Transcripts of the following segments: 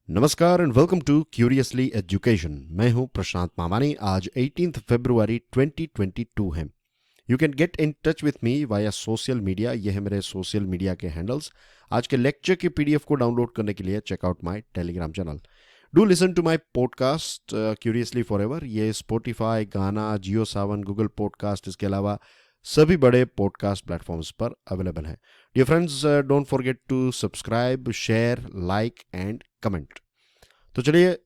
नमस्कार and welcome to curiously education. मैं हूं प्रशांत मामानी। आज 18 फरवरी 2022 है। You can get in touch with me via social media. ये है मेरे सोशल मीडिया के हैंडल्स। आज के लेक्चर की पीडीएफ को डाउनलोड करने के लिए checkout my telegram channel. Do listen to my podcast curiously forever. ये Spotify, Gaana, Jio Saavn, Google podcast, इसके अलावा सभी बड़े पॉडकास्ट प्लेटफॉर्म्स पर अवेलेबल है। Dear friends, don't forget to subscribe, share, like and comment. तो चलिए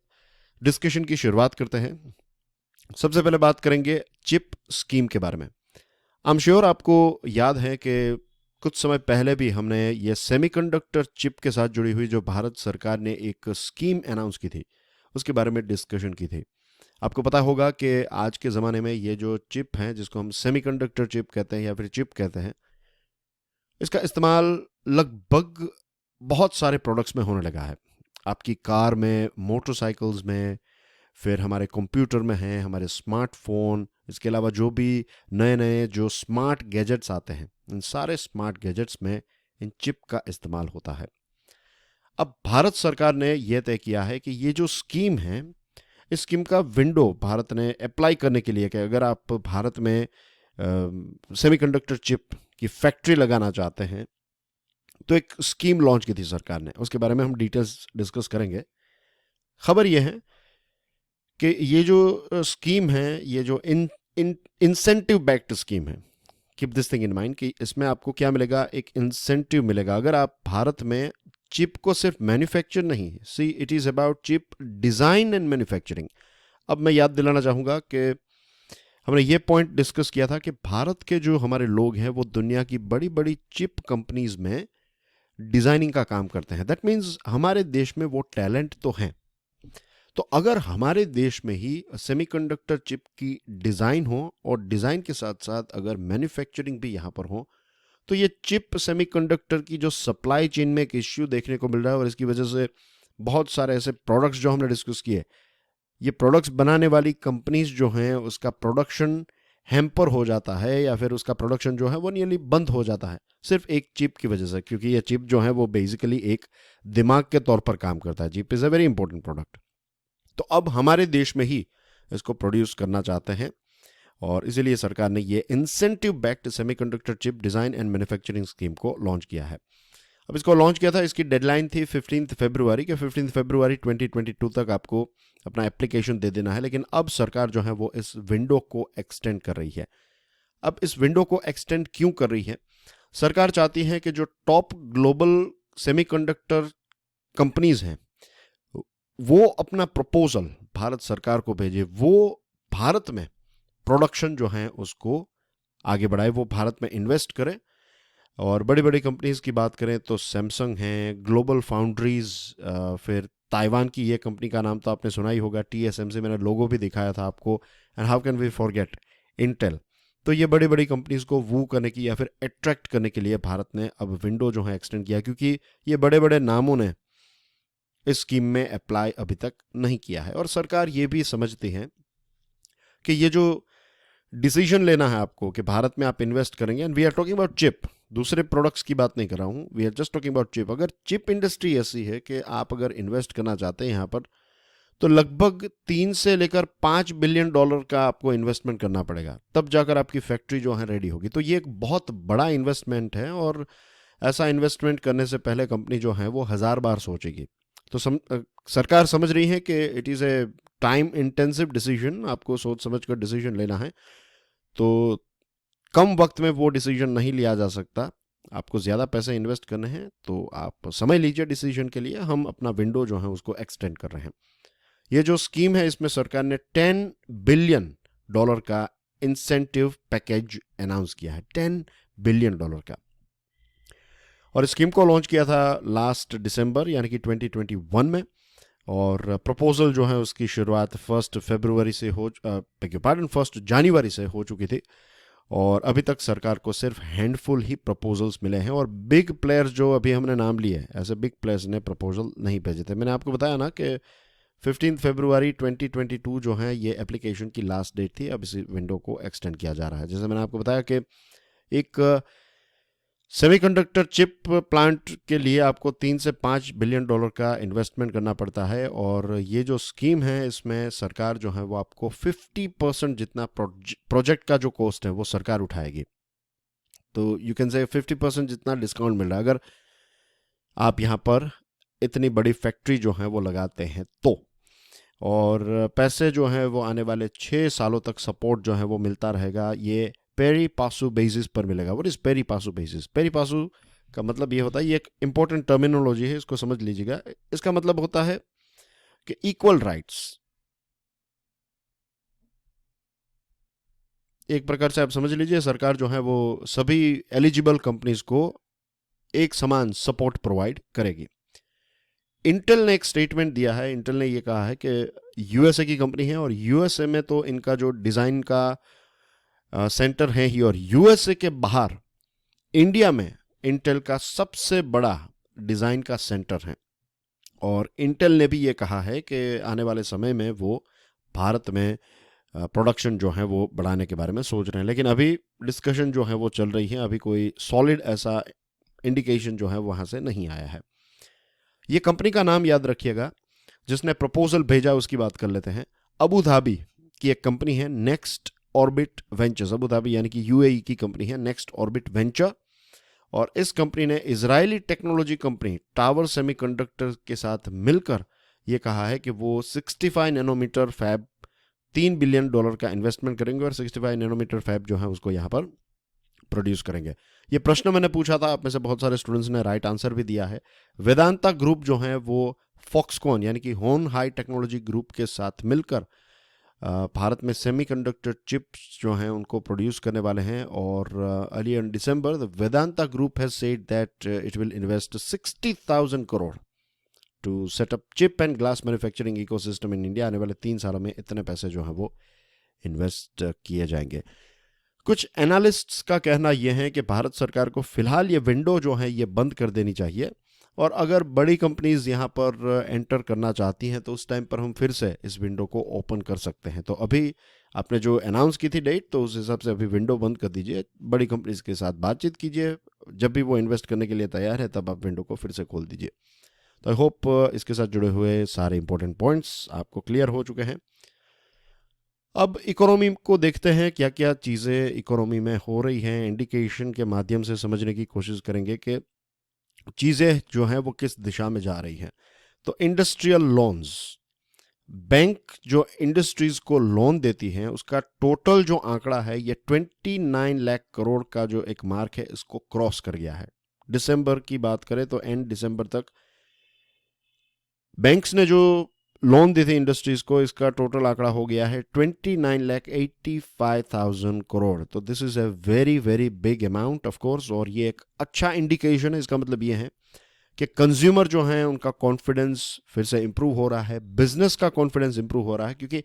डिस्कशन की शुरुआत करते हैं। सबसे पहले बात करेंगे चिप स्कीम के बारे में। आई एम श्योर आपको याद है कि कुछ समय पहले भी हमने ये सेमीकंडक्टर चिप के साथ जुड़ी हुई जो भारत सरकार ने एक स्कीम अनाउंस की थी, उसके बारे में डिस्कशन की थी। आपको पता होगा कि आज के ज़माने में ये जो चिप हैं, जिसको हम सेमीकंडक्टर चिप कहते हैं या फिर चिप कहते हैं, इसका इस्तेमाल लगभग बहुत सारे प्रोडक्ट्स में होने लगा है। आपकी कार में, मोटरसाइकिल्स में, फिर हमारे कंप्यूटर में हैं, हमारे स्मार्टफोन, इसके अलावा जो भी नए नए जो स्मार्ट गैजेट्स आते हैं, इन सारे स्मार्ट गैजेट्स में इन चिप का इस्तेमाल होता है। अब भारत सरकार ने यह तय किया है कि ये जो स्कीम है, इस स्कीम का विंडो भारत ने अप्लाई करने के लिए कि अगर आप भारत में सेमीकंडक्टर चिप की फैक्ट्री लगाना चाहते हैं तो एक स्कीम लॉन्च की थी सरकार ने। उसके बारे में हम डिटेल्स डिस्कस करेंगे। खबर यह है कि ये जो स्कीम है, ये जो इंसेंटिव बैक्ड स्कीम है, keep this thing in mind कि इसमें आपको क्या मिलेगा, एक इंसेंटिव मिलेगा अगर आप भारत में चिप को सिर्फ मैन्युफैक्चर नहीं, see it is about chip design and manufacturing. अब मैं याद दिलाना चाहूँगा कि हमने ये पॉइंट डिस्कस किया था कि भारत के जो हमारे लोग हैं वो दुनिया की बड़ी बड़ी चिप कंपनीज में डिज़ाइनिंग का काम करते हैं। दैट मीन्स हमारे देश में वो टैलेंट तो हैं। तो अगर हमारे देश में ही सेमीकंडक्टर चिप की डिज़ाइन हो और डिज़ाइन के साथ साथ अगर मैन्युफैक्चरिंग भी यहाँ पर हो, तो ये चिप सेमीकंडक्टर की जो सप्लाई चेन में एक इश्यू देखने को मिल रहा है और इसकी वजह से बहुत सारे ऐसे प्रोडक्ट्स जो हमने डिस्कस किए, ये प्रोडक्ट्स बनाने वाली कंपनीज जो हैं उसका प्रोडक्शन हैम्पर हो जाता है या फिर उसका प्रोडक्शन जो है वो नियरली बंद हो जाता है सिर्फ एक चिप की वजह से, क्योंकि ये चिप जो है वो बेसिकली एक दिमाग के तौर पर काम करता है। Chip is a very important product. तो अब हमारे देश में ही इसको प्रोड्यूस करना चाहते हैं और इसीलिए सरकार ने ये incentive backed semiconductor chip design and manufacturing scheme को लॉन्च किया है। अब इसको लॉन्च किया था, इसकी डेडलाइन थी 15 फरवरी के 15 फरवरी 2022 तक आपको अपना एप्लीकेशन दे देना है। लेकिन अब सरकार जो है वो इस विंडो को एक्सटेंड कर रही है। अब इस विंडो को एक्सटेंड क्यों कर रही है? सरकार चाहती है कि जो टॉप ग्लोबल सेमीकंडक्टर कंपनीज हैं वो अपना प्रपोजल भारत सरकार को भेजे, वो भारत में प्रोडक्शन जो है उसको आगे बढ़ाए, वो भारत में इन्वेस्ट करे। और बड़ी बड़ी कंपनीज की बात करें तो सैमसंग हैं, ग्लोबल फाउंड्रीज, फिर ताइवान की ये कंपनी का नाम तो आपने सुना ही होगा, TSMC, मैंने लोगो भी दिखाया था आपको। And how can we forget Intel. तो ये बड़ी बड़ी कंपनीज को वू करने की या फिर अट्रैक्ट करने के लिए भारत ने अब विंडो जो है एक्सटेंड किया, क्योंकि ये बड़े बड़े नामों ने इस स्कीम में अप्लाई अभी तक नहीं किया है। और सरकार ये भी समझती है कि ये जो डिसीजन लेना है आपको कि भारत में आप इन्वेस्ट करेंगे, and we are talking about chip, दूसरे प्रोडक्ट्स की बात नहीं कर रहा हूँ, we are just talking about chip. अगर चिप इंडस्ट्री ऐसी है कि आप अगर इन्वेस्ट करना चाहते हैं यहाँ पर, तो लगभग 3 से लेकर 5 बिलियन डॉलर का आपको इन्वेस्टमेंट करना पड़ेगा, तब जाकर आपकी फैक्ट्री जो है रेडी होगी। तो ये एक बहुत बड़ा इन्वेस्टमेंट है और ऐसा इन्वेस्टमेंट करने से पहले कंपनी जो है वो 1000 बार सोचेगी। तो सरकार समझ रही है कि it is a time intensive decision, आपको सोच समझ कर डिसीजन लेना है। तो कम वक्त में वो डिसीजन नहीं लिया जा सकता, आपको ज़्यादा पैसे इन्वेस्ट करने हैं तो आप समय लीजिए डिसीजन के लिए। हम अपना विंडो जो है उसको एक्सटेंड कर रहे हैं। ये जो स्कीम है इसमें सरकार ने $10 बिलियन का इंसेंटिव पैकेज अनाउंस किया है, $10 बिलियन का। और स्कीम को लॉन्च किया था लास्ट दिसंबर यानी कि 2021 में। और प्रपोजल जो है उसकी शुरुआत 1 फरवरी से फर्स्ट जनवरी से हो चुकी थी और अभी तक सरकार को सिर्फ हैंडफुल ही प्रपोजल्स मिले हैं। और बिग प्लेयर्स जो अभी हमने नाम लिए, ऐसे बिग प्लेयर्स ने प्रपोजल नहीं भेजे थे। मैंने आपको बताया ना कि 15 फरवरी 2022 जो है ये एप्लीकेशन की लास्ट डेट थी। अब इस विंडो को एक्सटेंड किया जा रहा है। जैसे मैंने आपको बताया कि एक सेमीकंडक्टर चिप प्लांट के लिए आपको 3 से 5 बिलियन डॉलर का इन्वेस्टमेंट करना पड़ता है, और ये जो स्कीम है इसमें सरकार जो है वो आपको 50% जितना प्रोजेक्ट का जो कॉस्ट है वो सरकार उठाएगी। तो यू कैन से 50% जितना डिस्काउंट मिल रहा है अगर आप यहाँ पर इतनी बड़ी फैक्ट्री जो है वो लगाते हैं तो। और पैसे जो है वो आने वाले 6 सालों तक सपोर्ट जो है वो मिलता रहेगा। ये पेरी पासू बेसिस पर मिलेगा। What is pari passu basis? Pari passu का मतलब ये होता है, ये एक इंपॉर्टेंट टर्मिनोलॉजी है, इसको समझ लीजिएगा। इसका मतलब होता है कि इक्वल राइट्स। एक प्रकार से आप समझ लीजिए सरकार जो है वो सभी एलिजिबल कंपनीज को एक समान सपोर्ट प्रोवाइड करेगी। इंटेल ने एक स्टेटमेंट दिया है। इंटेल ने ये कहा है कि यूएसए की कंपनी है और यूएसए में तो इनका जो डिज़ाइन का सेंटर है ही, और यूएसए के बाहर इंडिया में इंटेल का सबसे बड़ा डिज़ाइन का सेंटर है। और इंटेल ने भी ये कहा है कि आने वाले समय में वो भारत में प्रोडक्शन जो है वो बढ़ाने के बारे में सोच रहे हैं, लेकिन अभी डिस्कशन जो है वो चल रही है। अभी कोई सॉलिड ऐसा इंडिकेशन जो है वहाँ से नहीं आया है। ये कंपनी का नाम याद रखिएगा। जिसने प्रपोजल भेजा उसकी बात कर लेते हैं। अबू धाबी की एक कंपनी है next orbit ventures. Abu Dhabi यानी कि यूएई की कंपनी है नेक्स्ट ऑर्बिट वेंचर, और इस कंपनी ने Israeli technology company tower semiconductor के साथ मिलकर ये कहा है कि वो 65 नैनोमीटर फैब $3 बिलियन का इन्वेस्टमेंट करेंगे, और 65 नैनोमीटर फैब जो है उसको यहाँ पर प्रोड्यूस करेंगे। ये प्रश्न मैंने पूछा था, आप में से बहुत सारे स्टूडेंट्स ने राइट आंसर भी दिया है। वेदांता ग्रुप जो है वो फॉक्सकॉन यानी कि होन हाई टेक्नोलॉजी ग्रुप के साथ मिलकर भारत में सेमीकंडक्टर चिप्स जो हैं उनको प्रोड्यूस करने वाले हैं। और early in December the Vedanta group has said that it will invest 60,000 crore to set up chip and glass manufacturing ecosystem in India. आने वाले 3 सालों में इतने पैसे जो हैं वो इन्वेस्ट किए जाएंगे। कुछ एनालिस्ट्स का कहना यह है कि भारत सरकार को फिलहाल ये विंडो जो है ये बंद कर देनी चाहिए, और अगर बड़ी कंपनीज यहाँ पर एंटर करना चाहती हैं तो उस टाइम पर हम फिर से इस विंडो को ओपन कर सकते हैं। तो अभी आपने जो अनाउंस की थी डेट, तो उस हिसाब से अभी विंडो बंद कर दीजिए, बड़ी कंपनीज के साथ बातचीत कीजिए, जब भी वो इन्वेस्ट करने के लिए तैयार है तब आप विंडो को फिर से खोल दीजिए। तो आई होप इसके साथ जुड़े हुए सारे इंपॉर्टेंट पॉइंट्स आपको क्लियर हो चुके हैं। अब इकोनॉमी को देखते हैं, क्या क्या चीज़ें इकोनॉमी में हो रही हैं। इंडिकेशन के माध्यम से समझने की कोशिश करेंगे कि चीज़ें जो हैं वो किस दिशा में जा रही हैं। तो इंडस्ट्रियल लोन्स, बैंक जो इंडस्ट्रीज को लोन देती हैं उसका टोटल जो आंकड़ा है ये 29 लाख करोड़ का जो एक मार्क है इसको क्रॉस कर गया है। दिसंबर की बात करें तो एंड दिसंबर तक बैंक्स ने जो लोन दी थी इंडस्ट्रीज को, इसका टोटल आंकड़ा हो गया है 29,85,000 करोड़। तो this is a very very big amount of course, और ये एक अच्छा इंडिकेशन है। इसका मतलब ये है कि कंज्यूमर जो है उनका कॉन्फिडेंस फिर से इंप्रूव हो रहा है, बिजनेस का कॉन्फिडेंस इंप्रूव हो रहा है। क्योंकि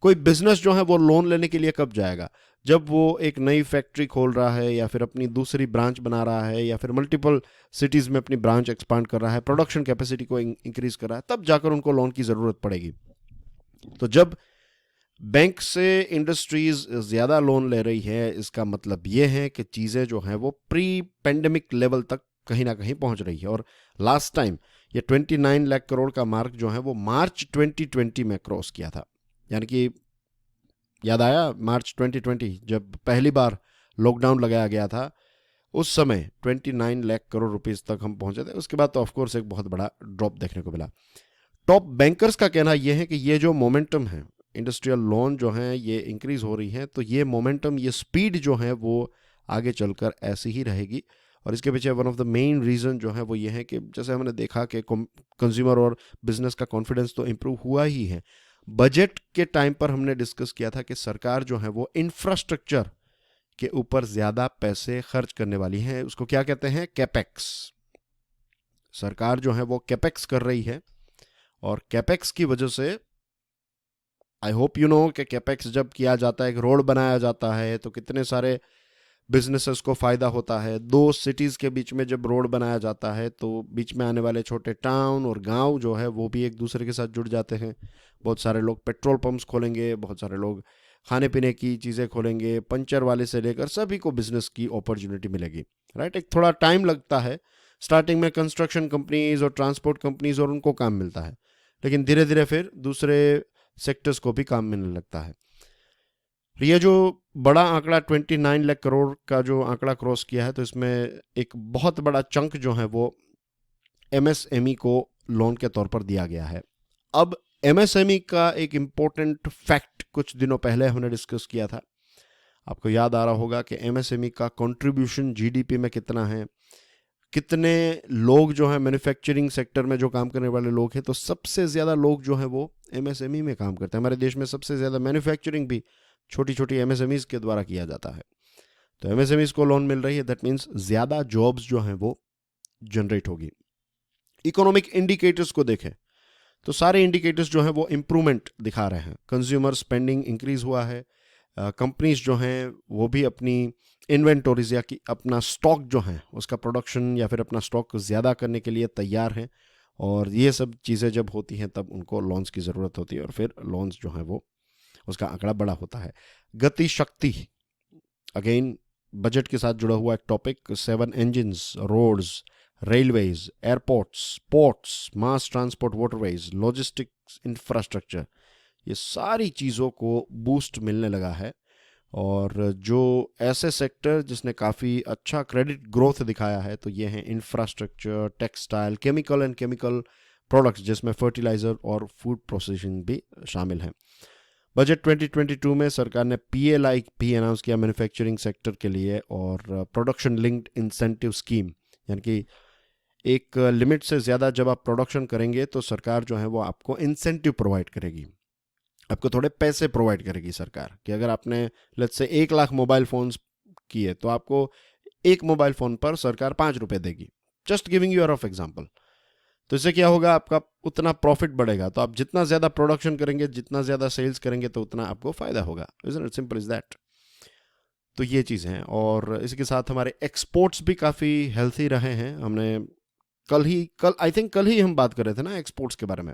कोई बिजनेस जो है वो लोन लेने के लिए कब जाएगा? जब वो एक नई फैक्ट्री खोल रहा है, या फिर अपनी दूसरी ब्रांच बना रहा है, या फिर मल्टीपल सिटीज़ में अपनी ब्रांच एक्सपांड कर रहा है, प्रोडक्शन कैपेसिटी को इंक्रीज कर रहा है, तब जाकर उनको लोन की ज़रूरत पड़ेगी। तो जब बैंक से इंडस्ट्रीज ज़्यादा लोन ले रही है, इसका मतलब ये है कि चीज़ें जो हैं वो प्री पेंडेमिक लेवल तक कहीं ना कहीं पहुंच रही है। और लास्ट टाइम ये 29 लाख करोड़ का मार्क जो है वो मार्च 2020 में क्रॉस किया था। यानी कि याद आया मार्च 2020 जब पहली बार लॉकडाउन लगाया गया था, उस समय 29 लाख करोड़ रुपीस तक हम पहुंचे थे। उसके बाद तो ऑफकोर्स एक बहुत बड़ा ड्रॉप देखने को मिला। टॉप बैंकर्स का कहना यह है कि ये जो मोमेंटम है, इंडस्ट्रियल लोन जो है ये इंक्रीज हो रही है, तो ये मोमेंटम, ये स्पीड जो है वो आगे चलकर ऐसी ही रहेगी। और इसके पीछे one of the main reason जो है वो ये है कि जैसे हमने देखा कि कंज्यूमर और बिजनेस का कॉन्फिडेंस तो इम्प्रूव हुआ ही है। बजट के टाइम पर हमने डिस्कस किया था कि सरकार जो है वो इंफ्रास्ट्रक्चर के ऊपर ज़्यादा पैसे खर्च करने वाली है। उसको क्या कहते हैं? कैपेक्स। सरकार जो है वो कैपेक्स कर रही है, और कैपेक्स की वजह से आई होप यू नो कि कैपेक्स जब किया जाता है, एक रोड बनाया जाता है, तो कितने सारे बिजनेसेस को फ़ायदा होता है। दो सिटीज़ के बीच में जब रोड बनाया जाता है तो बीच में आने वाले छोटे टाउन और गांव जो है वो भी एक दूसरे के साथ जुड़ जाते हैं। बहुत सारे लोग पेट्रोल पंप्स खोलेंगे, बहुत सारे लोग खाने पीने की चीज़ें खोलेंगे, पंचर वाले से लेकर सभी को बिजनेस की अपॉर्चुनिटी मिलेगी, राइट। एक थोड़ा टाइम लगता है, स्टार्टिंग में कंस्ट्रक्शन कंपनीज और ट्रांसपोर्ट कंपनीज और उनको काम मिलता है, लेकिन धीरे धीरे फिर दूसरे सेक्टर्स को भी काम मिलने लगता है। ये जो बड़ा आंकड़ा 29 लाख करोड़ का जो आंकड़ा क्रॉस किया है, तो इसमें एक बहुत बड़ा चंक जो है वो एमएसएमई को लोन के तौर पर दिया गया है। अब एमएसएमई का एक इम्पोर्टेंट फैक्ट कुछ दिनों पहले हमने डिस्कस किया था, आपको याद आ रहा होगा कि एमएसएमई का कंट्रीब्यूशन जीडीपी में कितना है, कितने लोग जो हैं मैन्युफैक्चरिंग सेक्टर में जो काम करने वाले लोग हैं, तो सबसे ज़्यादा लोग जो हैं वो एमएसएमई में काम करते हैं। हमारे देश में सबसे ज़्यादा मैन्युफैक्चरिंग भी छोटी छोटी एमएसएमईज के द्वारा किया जाता है। तो एमएसएमईज को लोन मिल रही है, दैट मीन्स ज़्यादा जॉब्स जो हैं वो जनरेट होगी। इकोनॉमिक इंडिकेटर्स को देखें तो सारे इंडिकेटर्स जो हैं वो इम्प्रूवमेंट दिखा रहे हैं। कंज्यूमर स्पेंडिंग इंक्रीज हुआ है, कंपनीज जो हैं वो भी अपनी इन्वेंटोरीज या कि अपना स्टॉक जो है उसका प्रोडक्शन या फिर अपना स्टॉक ज़्यादा करने के लिए तैयार हैं, और ये सब चीज़ें जब होती हैं तब उनको लोन्स की ज़रूरत होती है और फिर लोन्स जो हैं वो उसका आंकड़ा बड़ा होता है। गति शक्ति, अगेन बजट के साथ जुड़ा हुआ एक topic. 7 engines, roads, railways, airports, ports, mass transport, waterways, logistics infrastructure, ये सारी चीज़ों को बूस्ट मिलने लगा है। और जो ऐसे सेक्टर जिसने काफ़ी अच्छा क्रेडिट ग्रोथ दिखाया है तो ये हैं infrastructure, textile, chemical and chemical products, जिसमें फर्टिलाइज़र और फूड प्रोसेसिंग भी शामिल हैं। बजट 2022 में सरकार ने पीएलआई भी अनाउंस किया मैन्युफैक्चरिंग सेक्टर के लिए, और प्रोडक्शन लिंक्ड इंसेंटिव स्कीम, यानी कि एक लिमिट से ज़्यादा जब आप प्रोडक्शन करेंगे तो सरकार जो है वो आपको इंसेंटिव प्रोवाइड करेगी, आपको थोड़े पैसे प्रोवाइड करेगी सरकार, कि अगर आपने let's say 1 lakh mobile phones किए तो आपको एक मोबाइल फ़ोन पर सरकार 5 रुपये देगी। Just giving you of example. तो इससे क्या होगा, आपका उतना प्रॉफिट बढ़ेगा, तो आप जितना ज़्यादा प्रोडक्शन करेंगे, जितना ज़्यादा सेल्स करेंगे तो उतना आपको फ़ायदा होगा। Isn't it simple is that. तो ये चीज़ें हैं, और इसके साथ हमारे एक्सपोर्ट्स भी काफ़ी हेल्थी रहे हैं। हमने कल ही हम बात कर रहे थे ना एक्सपोर्ट्स के बारे में,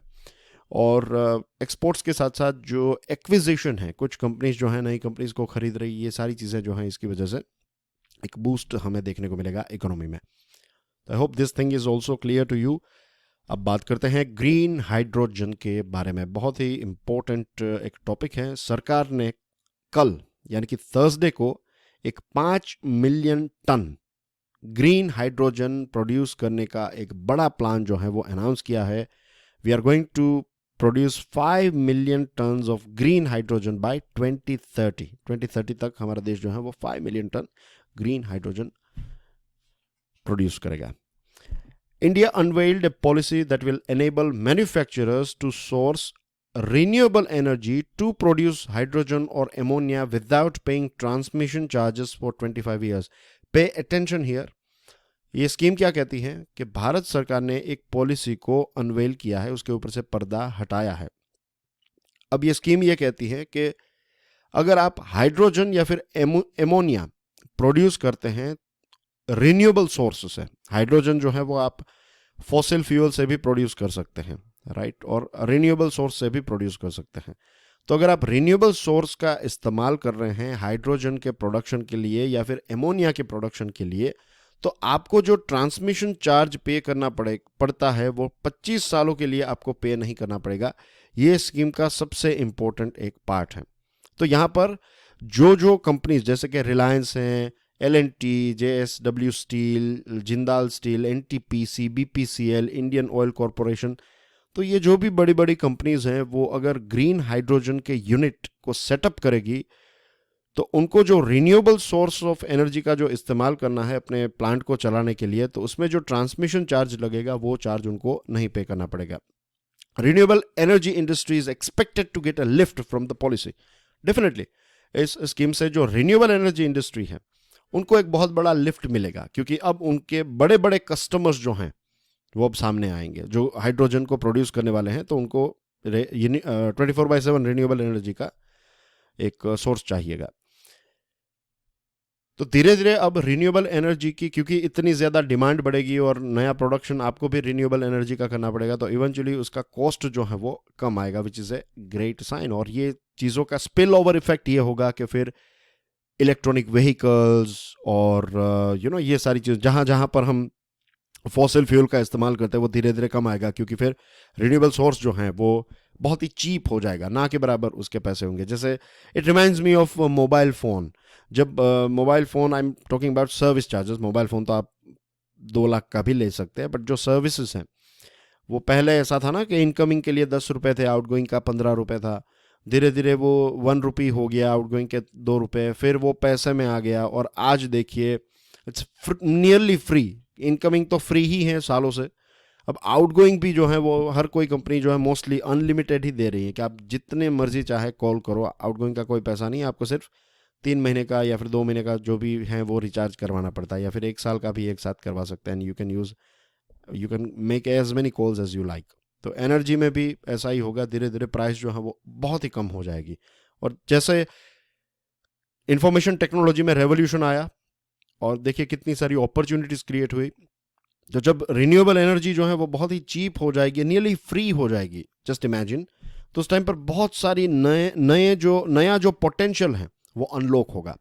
और एक्सपोर्ट्स के साथ साथ जो एक्विजिशन है, कुछ कंपनीज जो हैं नई कंपनीज को खरीद रही, ये सारी चीज़ें जो हैं इसकी वजह से एक बूस्ट हमें देखने को मिलेगा इकोनॉमी में। I hope this thing is also clear to you. अब बात करते हैं ग्रीन हाइड्रोजन के बारे में। बहुत ही इम्पोर्टेंट एक टॉपिक है। सरकार ने कल यानी कि थर्सडे को एक 5 million ton green hydrogen produce करने का एक बड़ा प्लान जो है वो अनाउंस किया है। We are going to produce 5 million tons of green hydrogen by 2030। 2030 तक हमारा देश जो है वो 5 million ton green hydrogen produce करेगा। India unveiled a policy that will enable manufacturers to source renewable energy to produce hydrogen or ammonia without paying transmission charges for 25 years. Pay attention here. ये scheme क्या कहती है कि भारत सरकार ने एक policy को अनवेल किया है, उसके ऊपर से पर्दा हटाया है। अब ये स्कीम ये कहती है कि अगर आप हाइड्रोजन या फिर एमोनिया प्रोड्यूस करते हैं रिन्यूएबल सोर्स से, हाइड्रोजन जो है वो आप फॉसिल फ्यूल से भी प्रोड्यूस कर सकते हैं, राइट, और रिन्यूएबल सोर्स से भी प्रोड्यूस कर सकते हैं। तो अगर आप रिन्यूएबल सोर्स का इस्तेमाल कर रहे हैं हाइड्रोजन के प्रोडक्शन के लिए या फिर एमोनिया के प्रोडक्शन के लिए, तो आपको जो ट्रांसमिशन चार्ज पे करना पड़ता है वो 25 सालों के लिए आपको पे नहीं करना पड़ेगा। ये स्कीम का सबसे इम्पोर्टेंट एक पार्ट है। तो यहाँ पर जो कंपनीज जैसे कि रिलायंस हैं, L&T, JSW steel, Jindal steel, NTPC, BPCL, Indian oil corporation, तो ये जो भी बड़ी बड़ी कंपनीज हैं वो अगर ग्रीन हाइड्रोजन के यूनिट को सेटअप करेगी तो उनको जो रिन्यूएबल सोर्स ऑफ एनर्जी का जो इस्तेमाल करना है अपने प्लांट को चलाने के लिए, तो उसमें जो ट्रांसमिशन चार्ज लगेगा वो चार्ज उनको नहीं पे करना पड़ेगा। Renewable energy industry is expected to get a lift from the policy. Definitely इस स्कीम से जो रिन्यूएबल एनर्जी इंडस्ट्री है उनको एक बहुत बड़ा लिफ्ट मिलेगा, क्योंकि अब उनके बड़े बड़े कस्टमर्स जो हैं वो अब सामने आएंगे जो हाइड्रोजन को प्रोड्यूस करने वाले हैं, तो उनको 24/7 रिन्यूएबल एनर्जी का एक सोर्स चाहिएगा। तो धीरे धीरे अब रिन्यूएबल एनर्जी की, क्योंकि इतनी ज़्यादा डिमांड बढ़ेगी और नया प्रोडक्शन आपको भी रिन्यूएबल एनर्जी का करना पड़ेगा, तो इवेंचुअली उसका कॉस्ट जो है वो कम आएगा, which is a great sign. और ये चीज़ों का स्पिल ओवर इफेक्ट ये होगा कि फिर इलेक्ट्रॉनिक व्हीकल्स और ये सारी चीज़ जहाँ जहाँ पर हम फॉसिल फ्यूल का इस्तेमाल करते हैं वो धीरे धीरे कम आएगा, क्योंकि फिर रिन्यूएबल सोर्स जो हैं वो बहुत ही चीप हो जाएगा, ना के बराबर उसके पैसे होंगे. जैसे it reminds me of mobile phone. जब mobile phone, I am talking about service charges. Mobile phone तो आप 2 लाख का भी ले सकते हैं, बट जो सर्विसेज हैं वो पहले ऐसा था ना कि इनकमिंग के लिए 10 रुपये थे, आउटगोइंग का 15 रुपये था. धीरे धीरे वो 1 रुपी हो गया, आउटगोइंग के 2 रुपये, फिर वो पैसे में आ गया, और आज देखिए इट्स नियरली फ्री. इनकमिंग तो फ्री ही है सालों से, अब आउटगोइंग भी जो है वो हर कोई कंपनी जो है मोस्टली अनलिमिटेड ही दे रही है कि आप जितने मर्जी चाहे कॉल करो. आउटगोइंग का कोई पैसा नहीं, आपको सिर्फ 3 महीने का या फिर 2 महीने का जो भी है वो रिचार्ज करवाना पड़ता है, या फिर 1 साल का भी एक साथ करवा सकते हैं. You can make as many calls as you like. तो एनर्जी में भी ऐसा ही होगा, धीरे धीरे प्राइस जो है वो बहुत ही कम हो जाएगी. और जैसे इंफॉर्मेशन टेक्नोलॉजी में रेवोल्यूशन आया और देखिए कितनी सारी अपॉर्चुनिटीज क्रिएट हुई, तो जब रिन्यूएबल एनर्जी जो है वो बहुत ही चीप हो जाएगी, नियरली फ्री हो जाएगी, जस्ट इमेजिन, तो उस टाइम पर बहुत सारी नया जो पोटेंशियल है वो अनलॉक होगा.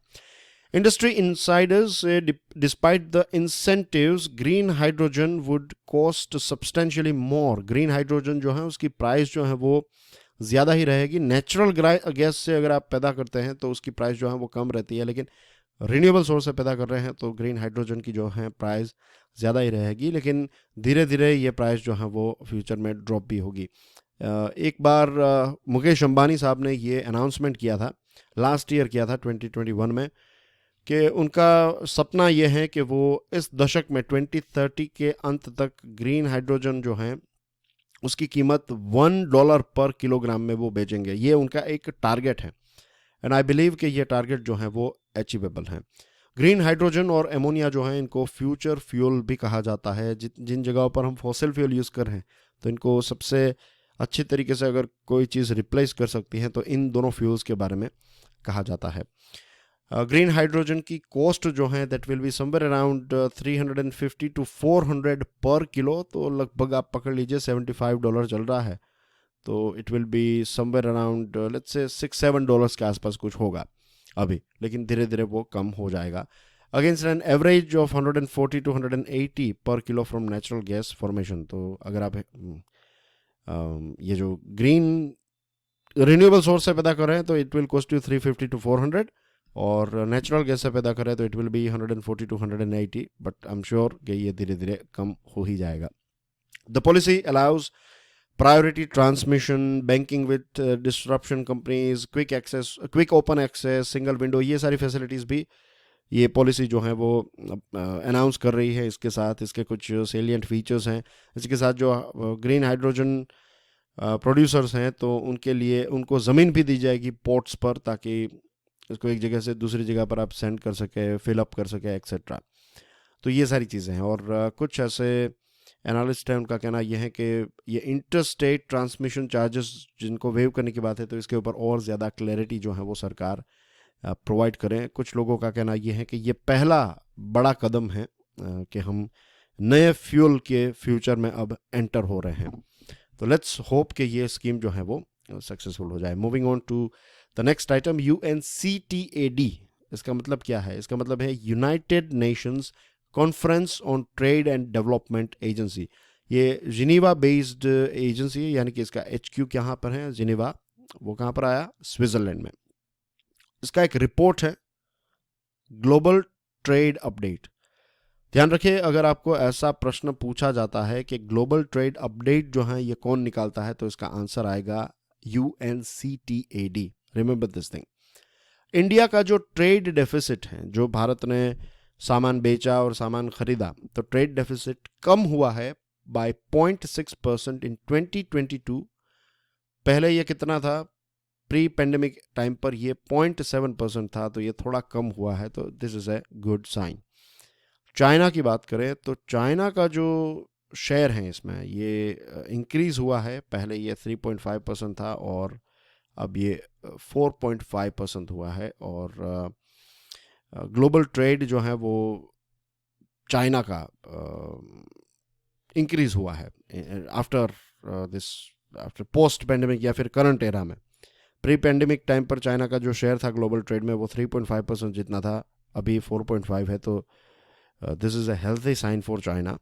Industry insiders say despite the incentives, green hydrogen would cost substantially more. Green hydrogen जो है उसकी प्राइस जो है वो ज़्यादा ही रहेगी. नेचुरल गैस से अगर आप पैदा करते हैं तो उसकी प्राइस जो है वो कम रहती है, लेकिन रिन्यूएबल सोर्स से पैदा कर रहे हैं तो ग्रीन हाइड्रोजन की जो है प्राइस ज़्यादा ही रहेगी. लेकिन धीरे धीरे ये प्राइस जो है वो फ्यूचर में ड्रॉप भी होगी. एक बार मुकेश अंबानी साहब ने ये अनाउंसमेंट किया था, लास्ट ईयर किया था 2021 में, कि उनका सपना यह है कि वो इस दशक में 2030 के अंत तक ग्रीन हाइड्रोजन जो है उसकी कीमत $1 पर किलोग्राम में वो बेचेंगे. ये उनका एक टारगेट है, एंड आई बिलीव कि ये टारगेट जो है वो अचीवेबल है. ग्रीन हाइड्रोजन और एमोनिया जो है इनको फ्यूचर फ्यूल भी कहा जाता है. जिन जगहों पर हम फॉसिल फ्यूल यूज़ कर रहे हैं तो इनको सबसे अच्छी तरीके से अगर कोई चीज़ रिप्लेस कर सकती है तो इन दोनों फ्यूल्स के बारे में कहा जाता है. ग्रीन हाइड्रोजन की कॉस्ट जो है that will be somewhere around 350 to 400 पर किलो, तो लगभग आप पकड़ लीजिए $75 चल रहा है, तो it will be somewhere around let's say $6-7 के आसपास कुछ होगा अभी, लेकिन धीरे धीरे वो कम हो जाएगा. Against an average of 140 to 180 पर kilo from natural gas formation. तो अगर आप ये जो ग्रीन रिन्यूएबल सोर्स से पैदा कर रहे हैं तो it will cost you 350 to 400, और नेचुरल गैस से पैदा करें तो it will be 140 to 180, but I am sure कि ये धीरे धीरे कम हो ही जाएगा. The policy allows priority transmission, banking with distribution companies, quick open access, single window, ये सारी फैसिलिटीज़ भी ये पॉलिसी जो है वो अनाउंस कर रही है. इसके साथ इसके कुछ सेलिएंट फीचर्स हैं. इसके साथ जो ग्रीन हाइड्रोजन प्रोड्यूसर्स हैं तो उनके लिए उनको ज़मीन भी दी जाएगी पोर्ट्स पर, ताकि इसको एक जगह से दूसरी जगह पर आप सेंड कर सके, फिल अप कर सके, एक्सेट्रा. तो ये सारी चीज़ें हैं. और कुछ ऐसे एनालिस्ट हैं, उनका कहना यह है कि ये इंटर स्टेट ट्रांसमिशन चार्जेस जिनको वेव करने की बात है तो इसके ऊपर और ज़्यादा क्लैरिटी जो है वो सरकार प्रोवाइड करें. कुछ लोगों का कहना यह है कि ये पहला बड़ा कदम है कि हम नए फ्यूल के फ्यूचर में अब एंटर हो रहे हैं. तो लेट्स होप कि ये स्कीम जो है वो सक्सेसफुल हो जाए. Moving on to the next item, UNCTAD. इसका मतलब क्या है? इसका मतलब है United Nations conference on trade and development agency. ये जिनेवा बेस्ड एजेंसी है, यानी कि इसका HQ कहाँ पर है? जिनेवा. वो कहाँ पर आया? स्विट्जरलैंड में. इसका एक रिपोर्ट है, ग्लोबल ट्रेड अपडेट. ध्यान रखिए, अगर आपको ऐसा प्रश्न पूछा जाता है कि ग्लोबल ट्रेड अपडेट जो है ये कौन निकालता है, तो इसका आंसर आएगा UNCTAD. Remember this thing. India का जो ट्रेड डेफिसिट है, जो भारत ने सामान बेचा और सामान खरीदा, तो ट्रेड डेफिसिट कम हुआ है बाय 0.6% इन 2022. पहले ये कितना था? प्री पेंडेमिक टाइम पर ये 0.7% था, तो ये थोड़ा कम हुआ है, तो this is a good sign. China की बात करें तो चाइना का जो शेयर है इसमें ये इंक्रीज हुआ है. पहले ये 3.5% था और अब ये 4.5% हुआ है. और ग्लोबल ट्रेड जो है वो चाइना का इंक्रीज हुआ है आफ्टर पोस्ट पेंडेमिक या फिर करंट एरा में. प्री पैंडेमिक टाइम पर चाइना का जो शेयर था ग्लोबल ट्रेड में वो 3.5% जितना था, अभी 4.5 है, तो this is a healthy sign for China.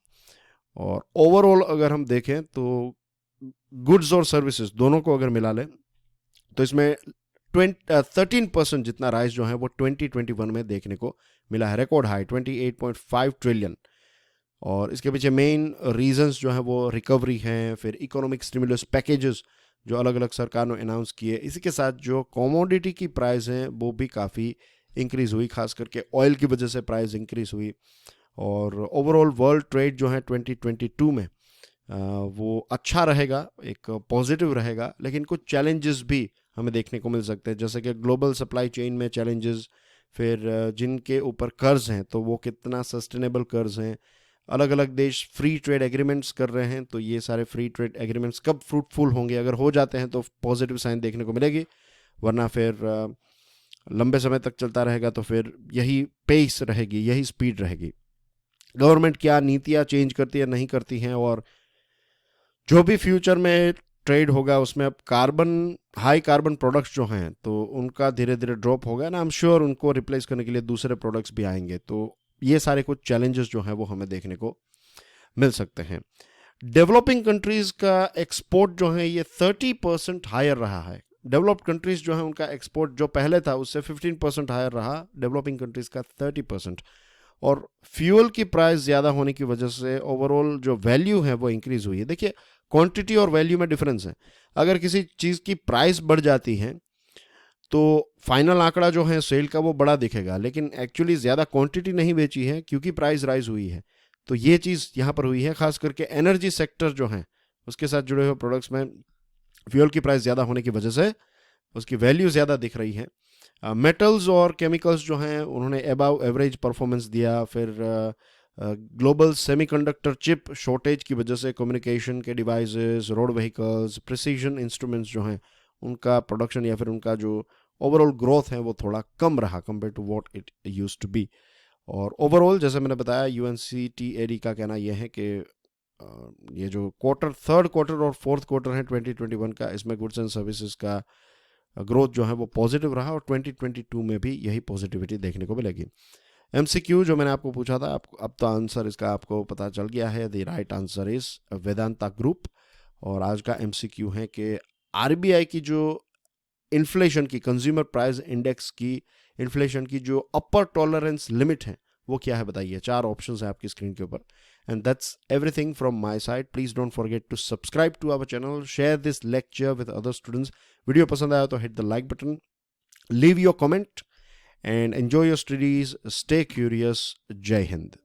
और ओवरऑल अगर हम देखें तो गुड्स और सर्विसेज दोनों को अगर मिला लें तो इसमें 13% जितना राइज जो है वो 2021 में देखने को मिला है, रिकॉर्ड हाई 28.5 ट्रिलियन। और इसके पीछे मेन रीजंस जो है वो रिकवरी हैं, फिर इकोनॉमिक स्टिमुलस पैकेजेस जो अलग अलग सरकार ने अनाउंस किए, इसी के साथ जो कमोडिटी की प्राइस हैं वो भी काफ़ी इंक्रीज़ हुई, खास करके ऑयल की वजह से प्राइस इंक्रीज़ हुई। और ओवरऑल वर्ल्ड ट्रेड जो है 2022 में वो अच्छा रहेगा, एक पॉजिटिव रहेगा, लेकिन कुछ चैलेंजेस भी हमें देखने को मिल सकते हैं, जैसे कि ग्लोबल सप्लाई चेन में चैलेंजेस, फिर जिनके ऊपर कर्ज हैं तो वो कितना सस्टेनेबल कर्ज हैं। अलग अलग देश फ्री ट्रेड एग्रीमेंट्स कर रहे हैं, तो ये सारे फ्री ट्रेड एग्रीमेंट्स कब फ्रूटफुल होंगे, अगर हो जाते हैं तो पॉजिटिव साइन देखने को मिलेगी, वरना फिर लंबे समय तक चलता रहेगा तो फिर यही पेस रहेगी, यही स्पीड रहेगी। गवर्नमेंट क्या नीतियाँ चेंज करती है नहीं करती हैं, और जो भी फ्यूचर में ट्रेड होगा उसमें अब हाई कार्बन प्रोडक्ट्स जो हैं तो उनका धीरे धीरे ड्रॉप होगा ना, आई एम श्योर उनको रिप्लेस करने के लिए दूसरे प्रोडक्ट्स भी आएंगे। तो ये सारे कुछ चैलेंजेस जो हैं वो हमें देखने को मिल सकते हैं। डेवलपिंग कंट्रीज का एक्सपोर्ट जो है ये 30% हायर रहा है। डेवलप्ड कंट्रीज जो है उनका एक्सपोर्ट जो पहले था उससे 15% हायर रहा, डेवलपिंग कंट्रीज का 30%। और फ्यूल की प्राइस ज़्यादा होने की वजह से ओवरऑल जो वैल्यू है वो इंक्रीज हुई है। देखिए क्वांटिटी और वैल्यू में डिफरेंस है। अगर किसी चीज़ की प्राइस बढ़ जाती है तो फाइनल आंकड़ा जो है सेल का वो बड़ा दिखेगा, लेकिन एक्चुअली ज़्यादा क्वांटिटी नहीं बेची है क्योंकि प्राइस राइज हुई है। तो ये चीज़ यहाँ पर हुई है, खास करके एनर्जी सेक्टर जो है उसके साथ जुड़े हुए प्रोडक्ट्स में फ्यूल की प्राइस ज़्यादा होने की वजह से उसकी वैल्यू ज़्यादा दिख रही है। मेटल्स और केमिकल्स जो हैं उन्होंने अबव एवरेज परफॉर्मेंस दिया। फिर ग्लोबल सेमीकंडक्टर चिप शॉर्टेज की वजह से कम्युनिकेशन के devices, road vehicles, precision instruments जो हैं उनका प्रोडक्शन या फिर उनका जो ओवरऑल ग्रोथ है वो थोड़ा कम रहा compare to what it used to be. और ओवरऑल जैसे मैंने बताया UNCTAD का कहना यह है कि ये जो थर्ड क्वार्टर और फोर्थ क्वार्टर है 2021 का, इसमें गुड्स एंड सर्विसेज का ग्रोथ जो है वो पॉजिटिव रहा, और 2022 में भी यही पॉजिटिविटी देखने को मिलेगी। MCQ जो मैंने आपको पूछा था, अब तो आंसर इसका आपको पता चल गया है। The right answer is Vedanta group. और आज का MCQ है कि RBI की जो इन्फ्लेशन की, कंज्यूमर प्राइस इंडेक्स की इन्फ्लेशन की जो अपर टॉलरेंस लिमिट है वो क्या है बताइए। 4 ऑप्शंस है आपकी स्क्रीन के ऊपर। And that's everything from my side. Please don't forget to subscribe to our channel, share this lecture with other students. Video पसंद आया तो hit the like button, leave your comment and enjoy your studies. Stay curious. जय हिंद।